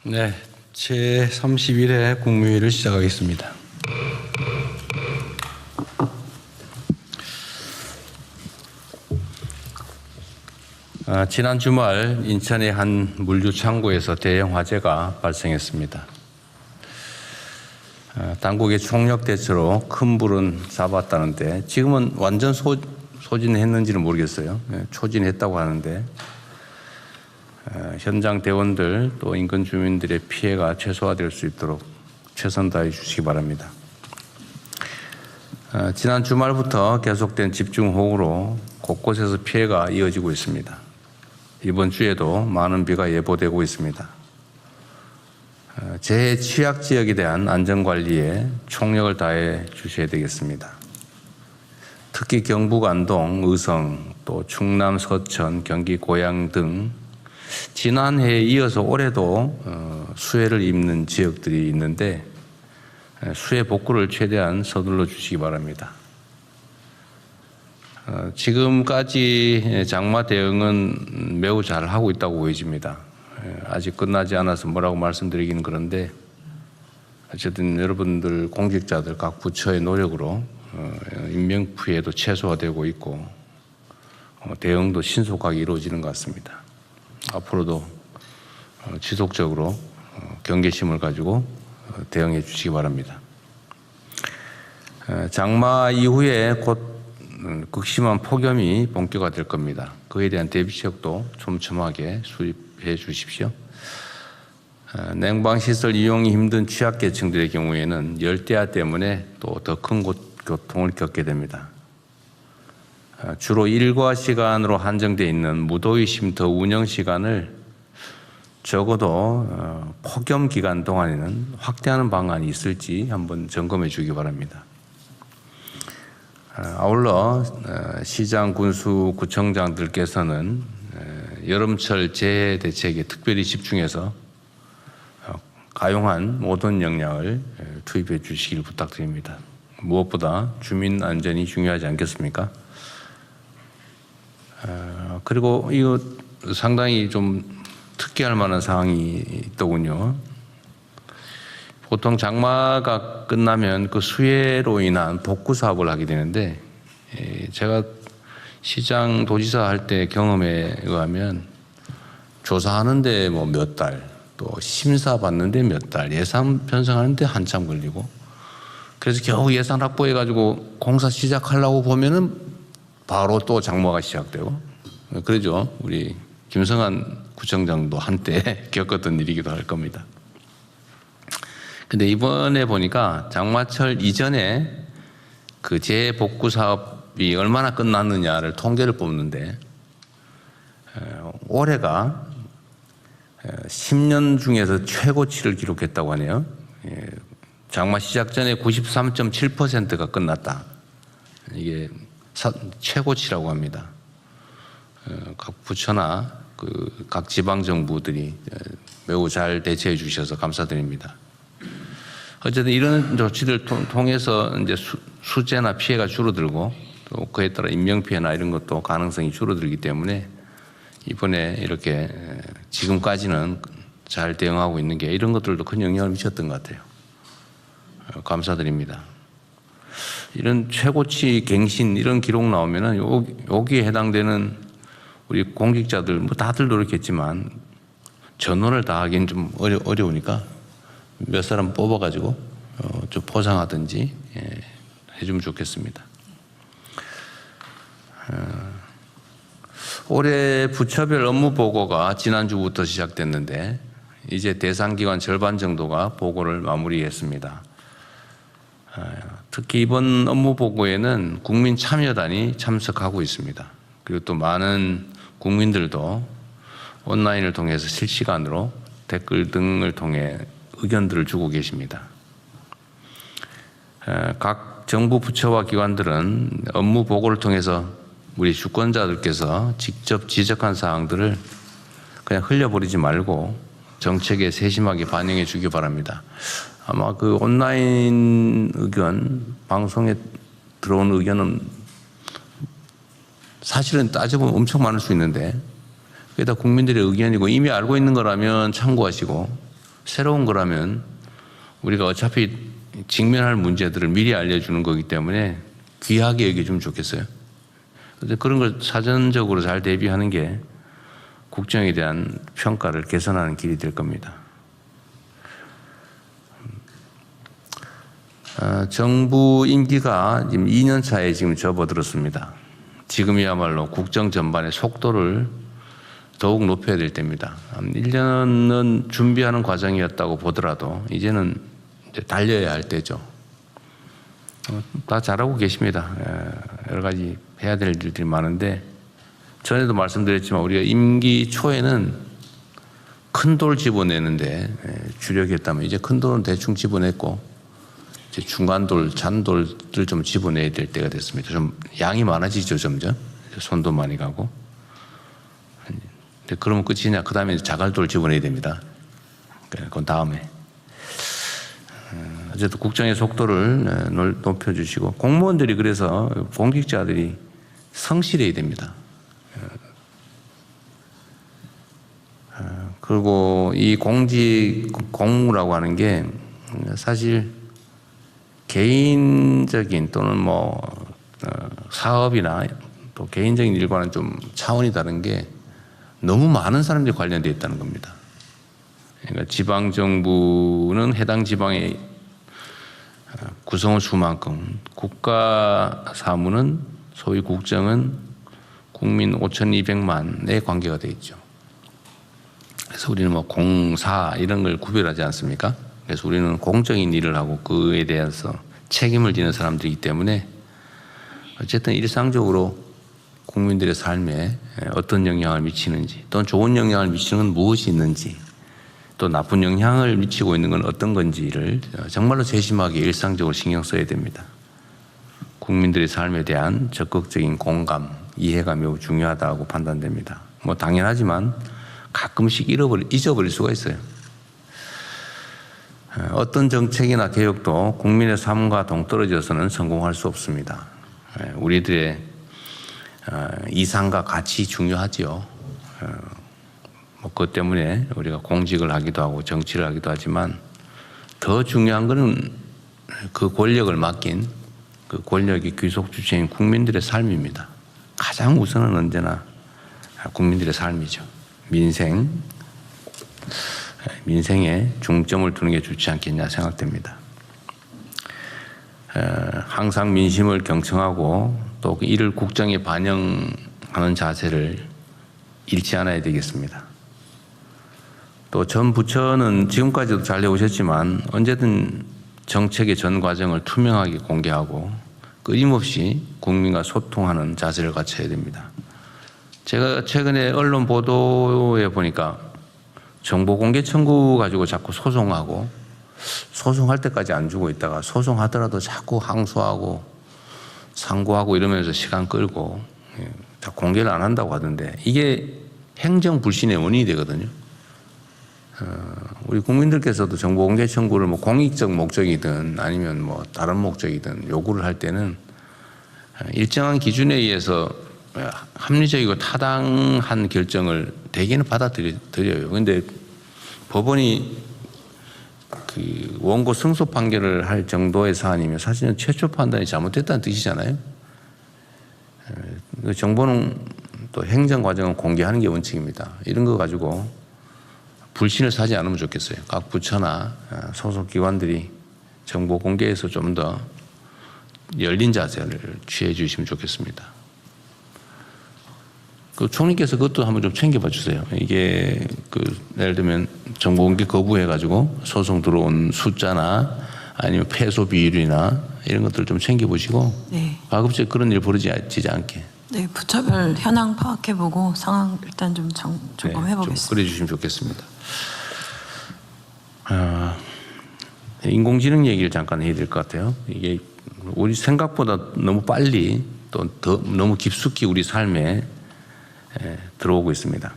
네, 제31회 국무회의를 시작하겠습니다. 지난 주말 인천의 한 물류 창고에서 대형 화재가 발생했습니다. 당국의 총력 대처로 큰 불은 잡았다는데 지금은 완전 소진했는지는 모르겠어요. 초진했다고 하는데 현장 대원들 또 인근 주민들의 피해가 최소화될 수 있도록 최선 다해 주시기 바랍니다. 지난 주말부터 계속된 집중호우로 곳곳에서 피해가 이어지고 있습니다. 이번 주에도 많은 비가 예보되고 있습니다. 재해 취약 지역에 대한 안전관리에 총력을 다해 주셔야 되겠습니다. 특히 경북 안동, 의성, 또 충남 서천, 경기 고양 등 지난해에 이어서 올해도 수해를 입는 지역들이 있는데 수해 복구를 최대한 서둘러 주시기 바랍니다. 지금까지 장마 대응은 매우 잘 하고 있다고 보여집니다. 아직 끝나지 않아서 뭐라고 말씀드리기는 그런데 어쨌든 여러분들 공직자들 각 부처의 노력으로 인명피해도 최소화되고 있고 대응도 신속하게 이루어지는 것 같습니다. 앞으로도 지속적으로 경계심을 가지고 대응해 주시기 바랍니다. 장마 이후에 곧 극심한 폭염이 본격화될 겁니다. 그에 대한 대비책도 촘촘하게 수립해 주십시오. 냉방시설 이용이 힘든 취약계층들의 경우에는 열대야 때문에 또 더 큰 고통을 겪게 됩니다. 주로 일과 시간으로 한정되어 있는 무더위 쉼터 운영 시간을 적어도 폭염 기간 동안에는 확대하는 방안이 있을지 한번 점검해 주기 바랍니다. 아울러 시장, 군수, 구청장들께서는 여름철 재해 대책에 특별히 집중해서 가용한 모든 역량을 투입해 주시길 부탁드립니다. 무엇보다 주민 안전이 중요하지 않겠습니까? 그리고 이거 상당히 좀 특이할 만한 상황이 있더군요. 보통 장마가 끝나면 그 수해로 인한 복구 사업을 하게 되는데 제가 시장 도지사 할 때 경험에 의하면 조사하는데 뭐 몇 달, 또 심사 받는데 몇 달, 예산 편성하는데 한참 걸리고 그래서 겨우 예산 확보해 가지고 공사 시작하려고 보면은 바로 또 장마가 시작되고 그러죠. 우리 김성한 구청장도 한때 겪었던 일이기도 할 겁니다. 근데 이번에 보니까 장마철 이전에 그 재복구 사업이 얼마나 끝났느냐를 통계를 뽑는데 올해가 10년 중에서 최고치를 기록했다고 하네요. 장마 시작 전에 93.7%가 끝났다. 이게 최고치라고 합니다. 각 부처나 각 지방 정부들이 매우 잘 대처해 주셔서 감사드립니다. 어쨌든 이런 조치를 통해서 이제 수재나 피해가 줄어들고 또 그에 따라 인명피해나 이런 것도 가능성이 줄어들기 때문에 이번에 이렇게 지금까지는 잘 대응하고 있는 게 이런 것들도 큰 영향을 미쳤던 것 같아요. 감사드립니다. 이런 최고치 갱신 이런 기록 나오면은 여기에 해당되는 우리 공직자들 뭐 다들 노력했지만 전원을 다 하기는 좀 어려우니까 몇 사람 뽑아가지고 좀 포상하든지 해주면 좋겠습니다. 올해 부처별 업무 보고가 지난주부터 시작됐는데 이제 대상 기관 절반 정도가 보고를 마무리했습니다. 특히 이번 업무 보고에는 국민 참여단이 참석하고 있습니다. 그리고 또 많은 국민들도 온라인을 통해서 실시간으로 댓글 등을 통해 의견들을 주고 계십니다. 각 정부 부처와 기관들은 업무 보고를 통해서 우리 주권자들께서 직접 지적한 사항들을 그냥 흘려버리지 말고 정책에 세심하게 반영해 주기 바랍니다. 아마 그 온라인 의견, 방송에 들어온 의견은 사실은 따져보면 엄청 많을 수 있는데 그게 다 국민들의 의견이고 이미 알고 있는 거라면 참고하시고 새로운 거라면 우리가 어차피 직면할 문제들을 미리 알려주는 거기 때문에 귀하게 여겨주면 좋겠어요. 그런데 그런 걸 사전적으로 잘 대비하는 게 국정에 대한 평가를 개선하는 길이 될 겁니다. 정부 임기가 지금 2년 차에 지금 접어들었습니다. 지금이야말로 국정 전반의 속도를 더욱 높여야 될 때입니다. 1년은 준비하는 과정이었다고 보더라도 이제는 이제 달려야 할 때죠. 다 잘하고 계십니다. 여러 가지 해야 될 일들이 많은데 전에도 말씀드렸지만 우리가 임기 초에는 큰 돌 집어내는데 주력이 했다면 이제 큰 돌은 대충 집어냈고 이제 중간 돌, 잔돌들 좀 집어내야 될 때가 됐습니다. 좀 양이 많아지죠, 점점. 손도 많이 가고. 근데 그러면 끝이냐? 그 다음에 자갈돌 집어내야 됩니다. 그건 다음에. 어쨌든 국정의 속도를 높여주시고 공무원들이 그래서 공직자들이 성실해야 됩니다. 그리고 이 공무라고 하는 게 사실 개인적인 또는 사업이나 또 개인적인 일과는 좀 차원이 다른 게 너무 많은 사람들이 관련되어 있다는 겁니다. 그러니까 지방정부는 해당 지방의 구성원 수만큼, 국가 사무는 소위 국정은 국민 5,200만에 관계가 되어 있죠. 그래서 우리는 공사 이런 걸 구별하지 않습니까? 그래서 우리는 공적인 일을 하고 그에 대해서 책임을 지는 사람들이기 때문에 어쨌든 일상적으로 국민들의 삶에 어떤 영향을 미치는지 또는 좋은 영향을 미치는 건 무엇이 있는지 또 나쁜 영향을 미치고 있는 건 어떤 건지를 정말로 세심하게 일상적으로 신경 써야 됩니다. 국민들의 삶에 대한 적극적인 공감, 이해가 매우 중요하다고 판단됩니다. 당연하지만 가끔씩 잊어버릴 수가 있어요. 어떤 정책이나 개혁도 국민의 삶과 동떨어져서는 성공할 수 없습니다. 우리들의 이상과 가치 중요하지요. 그것 때문에 우리가 공직을 하기도 하고 정치를 하기도 하지만 더 중요한 것은 그 권력을 맡긴 그 권력의 귀속 주체인 국민들의 삶입니다. 가장 우선은 언제나 국민들의 삶이죠. 민생에 중점을 두는 게 좋지 않겠냐 생각됩니다. 항상 민심을 경청하고 또 이를 국정에 반영하는 자세를 잃지 않아야 되겠습니다. 또 전 부처는 지금까지도 잘 해오셨지만 언제든 정책의 전 과정을 투명하게 공개하고 끊임없이 국민과 소통하는 자세를 갖춰야 됩니다. 제가 최근에 언론 보도에 보니까 정보 공개 청구 가지고 자꾸 소송하고 소송할 때까지 안 주고 있다가 소송하더라도 자꾸 항소하고 상고하고 이러면서 시간 끌고 다 공개를 안 한다고 하던데 이게 행정 불신의 원인이 되거든요. 우리 국민들께서도 정보 공개 청구를 공익적 목적이든 아니면 다른 목적이든 요구를 할 때는 일정한 기준에 의해서 합리적이고 타당한 결정을 대개는 받아들여요. 그런데 법원이 그 원고 승소 판결을 할 정도의 사안이면 사실은 최초 판단이 잘못됐다는 뜻이잖아요. 정보는 또 행정 과정은 공개하는 게 원칙입니다. 이런 거 가지고 불신을 사지 않으면 좋겠어요. 각 부처나 소속 기관들이 정보 공개에서 좀 더 열린 자세를 취해 주시면 좋겠습니다. 그 총리께서 그것도 한번 좀 챙겨봐 주세요. 이게 예를 들면 정보 공개 거부해가지고 소송 들어온 숫자나 아니면 패소 비율이나 이런 것들 좀 챙겨보시고 네. 가급적 그런 일 벌어지지 않게. 네, 부처별 현황 파악해보고 상황 일단 좀 점검해보겠습니다. 좀 그래주시면 좋겠습니다. 인공지능 얘기를 잠깐 해야 될 것 같아요. 이게 우리 생각보다 너무 빨리 또 너무 깊숙이 우리 삶에 들어오고 있습니다.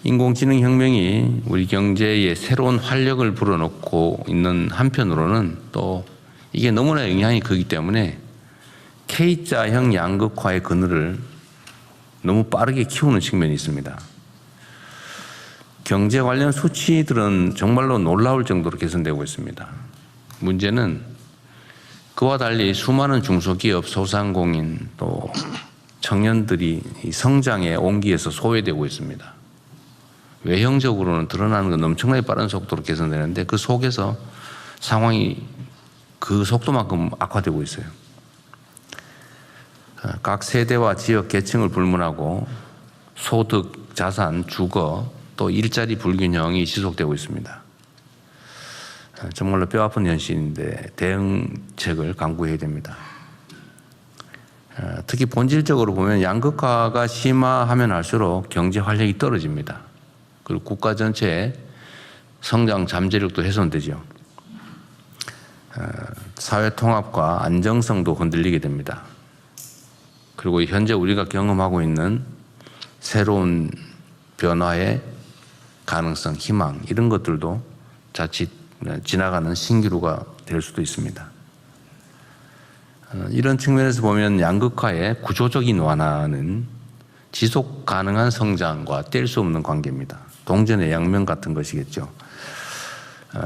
인공지능 혁명이 우리 경제에 새로운 활력을 불어넣고 있는 한편으로는 또 이게 너무나 영향이 크기 때문에 K자형 양극화의 그늘을 너무 빠르게 키우는 측면이 있습니다. 경제 관련 수치들은 정말로 놀라울 정도로 개선되고 있습니다. 문제는 그와 달리 수많은 중소기업, 소상공인 또 청년들이 이 성장의 온기에서 소외되고 있습니다. 외형적으로는 드러나는 건 엄청나게 빠른 속도로 개선되는데 그 속에서 상황이 그 속도만큼 악화되고 있어요. 각 세대와 지역 계층을 불문하고 소득, 자산, 주거, 또 일자리 불균형이 지속되고 있습니다. 정말로 뼈아픈 현실인데 대응책을 강구해야 됩니다. 특히 본질적으로 보면 양극화가 심화하면 할수록 경제 활력이 떨어집니다. 그리고 국가 전체의 성장 잠재력도 훼손되죠. 사회 통합과 안정성도 흔들리게 됩니다. 그리고 현재 우리가 경험하고 있는 새로운 변화의 가능성, 희망 이런 것들도 자칫 지나가는 신기루가 될 수도 있습니다. 이런 측면에서 보면 양극화의 구조적인 완화는 지속 가능한 성장과 뗄 수 없는 관계입니다. 동전의 양면 같은 것이겠죠.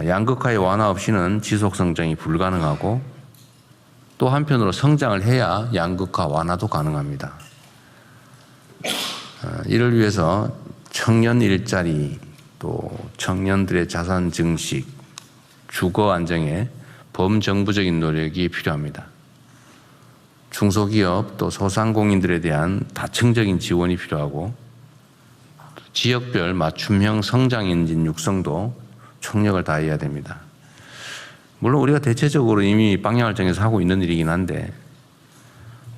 양극화의 완화 없이는 지속 성장이 불가능하고 또 한편으로 성장을 해야 양극화 완화도 가능합니다. 이를 위해서 청년 일자리 또 청년들의 자산 증식, 주거 안정에 범정부적인 노력이 필요합니다. 중소기업 또 소상공인들에 대한 다층적인 지원이 필요하고 지역별 맞춤형 성장 엔진 육성도 총력을 다해야 됩니다. 물론 우리가 대체적으로 이미 방향을 정해서 하고 있는 일이긴 한데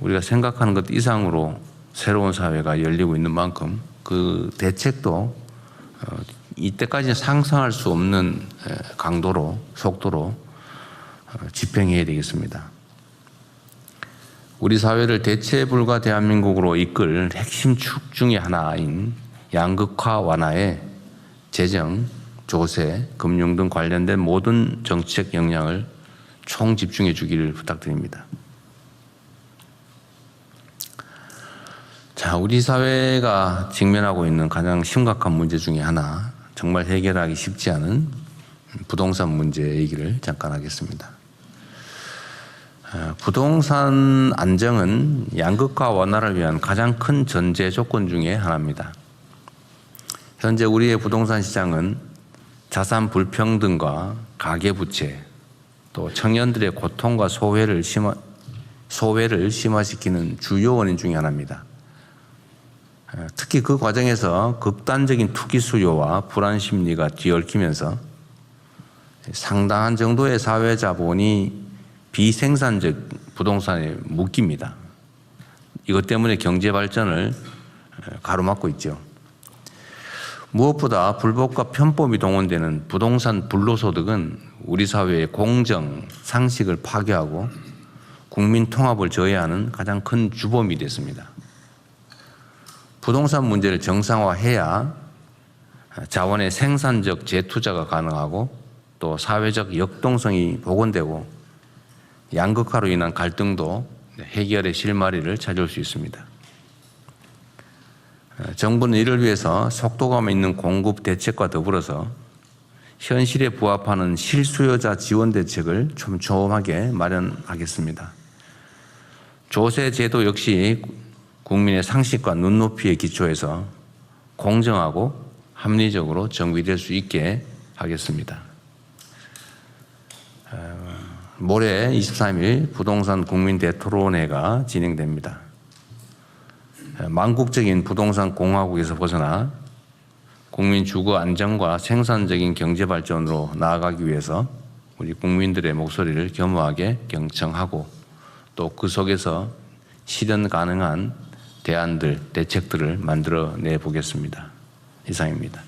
우리가 생각하는 것 이상으로 새로운 사회가 열리고 있는 만큼 그 대책도 이때까지 상상할 수 없는 강도로 속도로 집행해야 되겠습니다. 우리 사회를 대체 불가 대한민국으로 이끌 핵심 축 중의 하나인 양극화 완화에 재정, 조세, 금융 등 관련된 모든 정책 역량을 총 집중해 주기를 부탁드립니다. 자, 우리 사회가 직면하고 있는 가장 심각한 문제 중에 하나, 정말 해결하기 쉽지 않은 부동산 문제 얘기를 잠깐 하겠습니다. 부동산 안정은 양극화 완화를 위한 가장 큰 전제 조건 중에 하나입니다. 현재 우리의 부동산 시장은 자산 불평등과 가계부채, 또 청년들의 고통과 소외를 심화시키는 주요 원인 중에 하나입니다. 특히 그 과정에서 극단적인 투기 수요와 불안 심리가 뒤얽히면서 상당한 정도의 사회 자본이 비생산적 부동산에 묶입니다. 이것 때문에 경제 발전을 가로막고 있죠. 무엇보다 불법과 편법이 동원되는 부동산 불로소득은 우리 사회의 공정, 상식을 파괴하고 국민 통합을 저해하는 가장 큰 주범이 됐습니다. 부동산 문제를 정상화해야 자원의 생산적 재투자가 가능하고 또 사회적 역동성이 복원되고 양극화로 인한 갈등도 해결의 실마리를 찾을 수 있습니다. 정부는 이를 위해서 속도감 있는 공급 대책과 더불어서 현실에 부합하는 실수요자 지원 대책을 촘촘하게 마련하겠습니다. 조세 제도 역시 국민의 상식과 눈높이에 기초해서 공정하고 합리적으로 정비될 수 있게 하겠습니다. 모레 23일 부동산 국민 대토론회가 진행됩니다. 망국적인 부동산 공화국에서 벗어나 국민 주거 안정과 생산적인 경제 발전으로 나아가기 위해서 우리 국민들의 목소리를 겸허하게 경청하고 또 그 속에서 실현 가능한 대안들, 대책들을 만들어내 보겠습니다. 이상입니다.